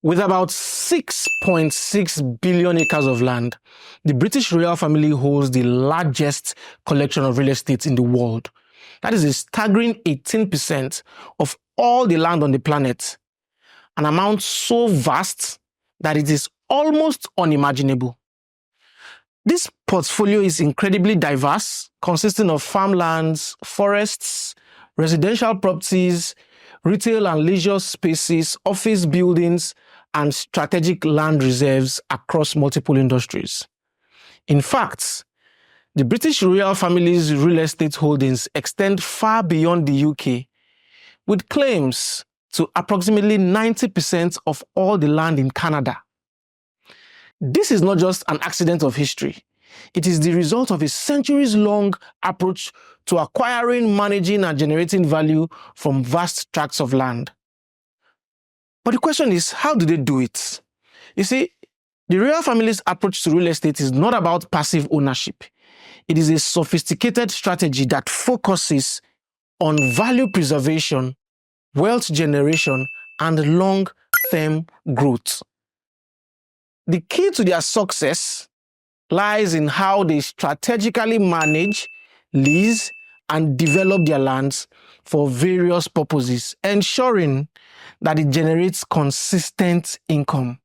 With about 6.6 billion acres of land, the British royal family holds the largest collection of real estate in the world. That is a staggering 18% of all the land on the planet, an amount so vast that it is almost unimaginable. This portfolio is incredibly diverse, consisting of farmlands, forests, residential properties, retail and leisure spaces, office buildings, and strategic land reserves across multiple industries. In fact, the British royal family's real estate holdings extend far beyond the UK, with claims to approximately 90% of all the land in Canada. This is not just an accident of history. It is the result of a centuries-long approach to acquiring, managing, and generating value from vast tracts of land. But the question is, how do they do it? You see, the royal family's approach to real estate is not about passive ownership. It is a sophisticated strategy that focuses on value preservation, wealth generation, and long-term growth. The key to their success lies in how they strategically manage, lease, and develop their lands for various purposes, ensuring that it generates consistent income.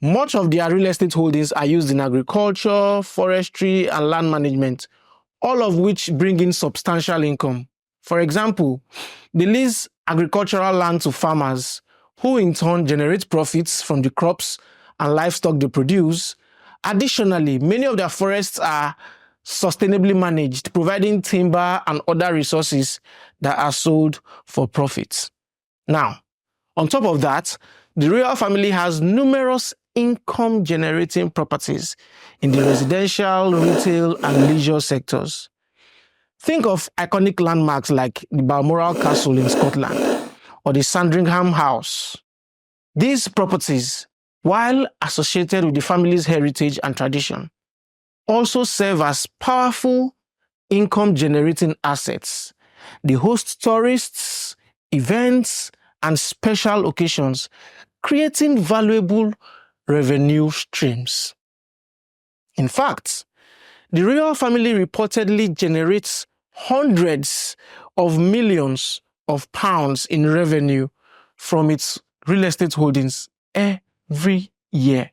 Much of their real estate holdings are used in agriculture, forestry, and land management, all of which bring in substantial income. For example, they lease agricultural land to farmers, who in turn generate profits from the crops and livestock they produce. Additionally, many of their forests are sustainably managed, providing timber and other resources that are sold for profits. Now, on top of that, the royal family has numerous income-generating properties in the residential, retail, and leisure sectors. Think of iconic landmarks like the Balmoral Castle in Scotland or the Sandringham House. These properties, while associated with the family's heritage and tradition, also serve as powerful income-generating assets. They host tourists, events, and special occasions, creating valuable revenue streams. In fact, the royal family reportedly generates hundreds of millions of pounds in revenue from its real estate holdings every year.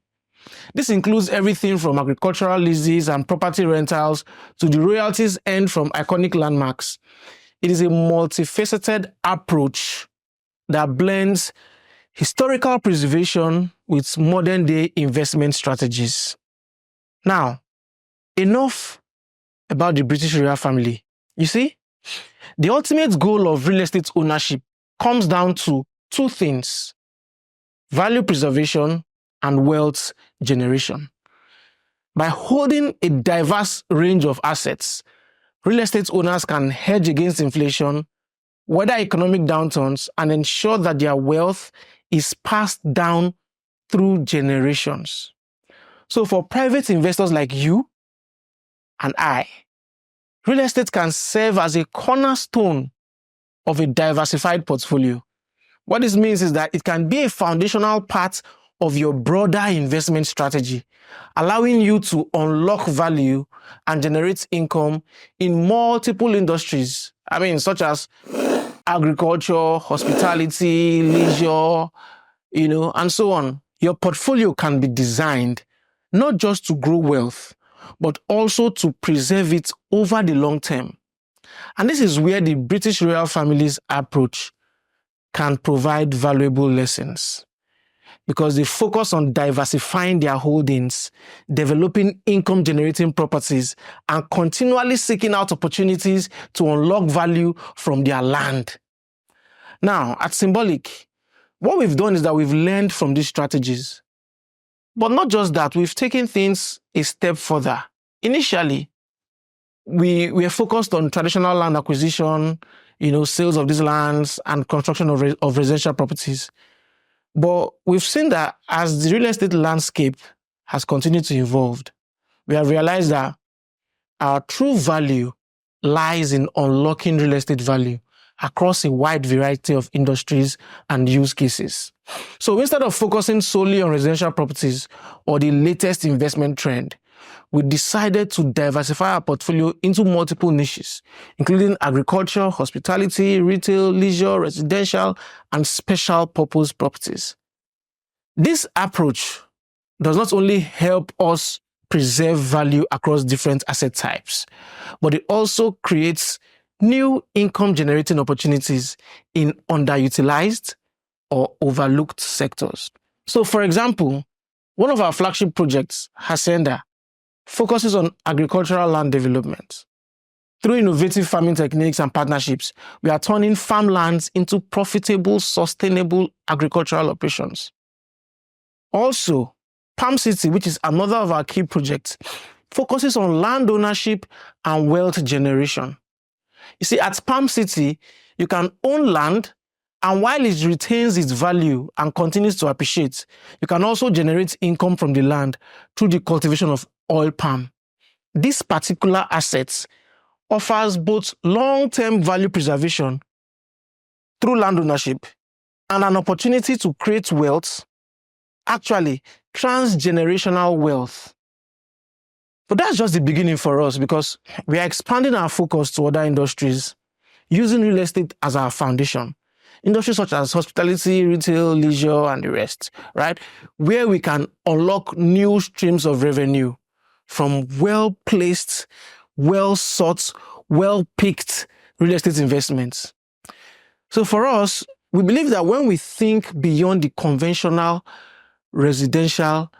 This includes everything from agricultural leases and property rentals to the royalties earned from iconic landmarks. It is a multifaceted approach that blends historical preservation with modern-day investment strategies. Now, enough about the British royal family. You see, the ultimate goal of real estate ownership comes down to two things: value preservation and wealth generation. By holding a diverse range of assets, real estate owners can hedge against inflation, weather economic downturns, and ensure that their wealth is passed down through generations. So for private investors like you and I, real estate can serve as a cornerstone of a diversified portfolio. What this means is that it can be a foundational part of your broader investment strategy, allowing you to unlock value and generate income in multiple industries. Such as agriculture, hospitality, leisure, and so on. Your portfolio can be designed not just to grow wealth, but also to preserve it over the long term. And this is where the British royal family's approach can provide valuable lessons, because they focus on diversifying their holdings, developing income-generating properties, and continually seeking out opportunities to unlock value from their land. Now, at Symbolic, what we've done is that we've learned from these strategies. But not just that, we've taken things a step further. Initially, we were focused on traditional land acquisition, sales of these lands, and construction of residential properties. But we've seen that as the real estate landscape has continued to evolve, we have realized that our true value lies in unlocking real estate value across a wide variety of industries and use cases. So instead of focusing solely on residential properties or the latest investment trend, we decided to diversify our portfolio into multiple niches, including agriculture, hospitality, retail, leisure, residential, and special purpose properties. This approach does not only help us preserve value across different asset types, but it also creates new income-generating opportunities in underutilized or overlooked sectors. So, for example, one of our flagship projects, Hacienda, focuses on agricultural land development. Through innovative farming techniques and partnerships, we are turning farmlands into profitable, sustainable agricultural operations. Also, Palm City, which is another of our key projects, focuses on land ownership and wealth generation. You see, at Palm City, you can own land, and while it retains its value and continues to appreciate, you can also generate income from the land through the cultivation of oil palm. This particular asset offers both long-term value preservation through land ownership and an opportunity to create wealth, actually transgenerational wealth. But that's just the beginning for us, because we are expanding our focus to other industries, using real estate as our foundation. Industries such as hospitality, retail, leisure, and the rest, right? Where we can unlock new streams of revenue from well-placed, well-sought, well-picked real estate investments. So for us, we believe that when we think beyond the conventional residential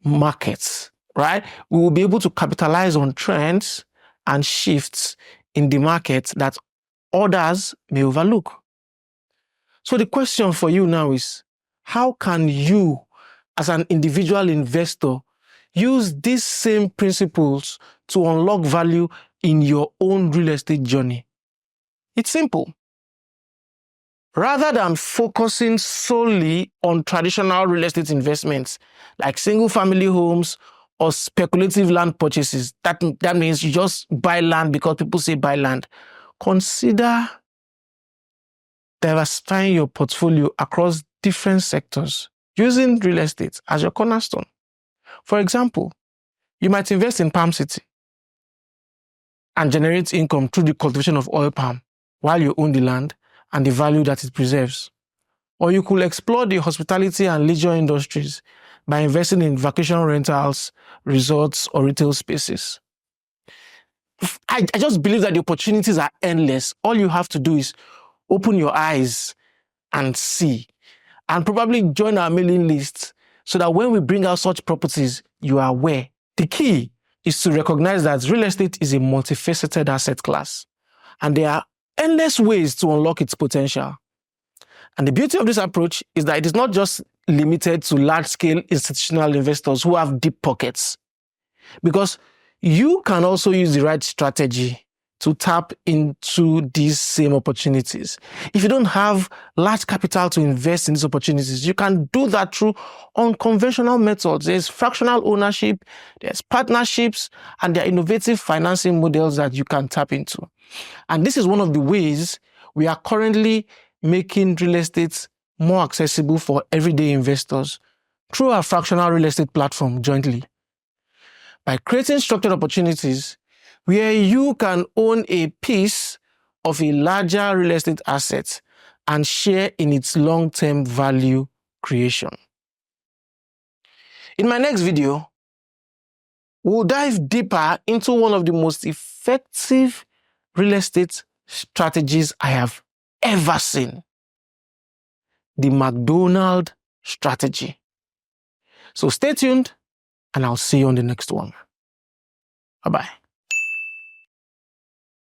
markets, right, we will be able to capitalize on trends and shifts in the market that others may overlook. So the question for you now is, how can you, as an individual investor, use these same principles to unlock value in your own real estate journey? It's simple. Rather than focusing solely on traditional real estate investments like single-family homes or speculative land purchases, that means you just buy land because people say buy land, consider diversifying your portfolio across different sectors using real estate as your cornerstone. For example, you might invest in Palm City and generate income through the cultivation of oil palm while you own the land and the value that it preserves. Or you could explore the hospitality and leisure industries by investing in vacation rentals, resorts, or retail spaces. I just believe that the opportunities are endless. All you have to do is open your eyes and see, and probably join our mailing list so that when we bring out such properties, you are aware. The key is to recognize that real estate is a multifaceted asset class, and there are endless ways to unlock its potential. And the beauty of this approach is that it is not just limited to large-scale institutional investors who have deep pockets, because you can also use the right strategy to tap into these same opportunities. If you don't have large capital to invest in these opportunities, you can do that through unconventional methods. There's fractional ownership, there's partnerships, and there are innovative financing models that you can tap into. And this is one of the ways we are currently making real estate more accessible for everyday investors through our fractional real estate platform jointly. By creating structured opportunities where you can own a piece of a larger real estate asset and share in its long-term value creation. In my next video, we'll dive deeper into one of the most effective real estate strategies I have ever seen: the McDonald strategy. So stay tuned, and I'll see you on the next one. Bye-bye.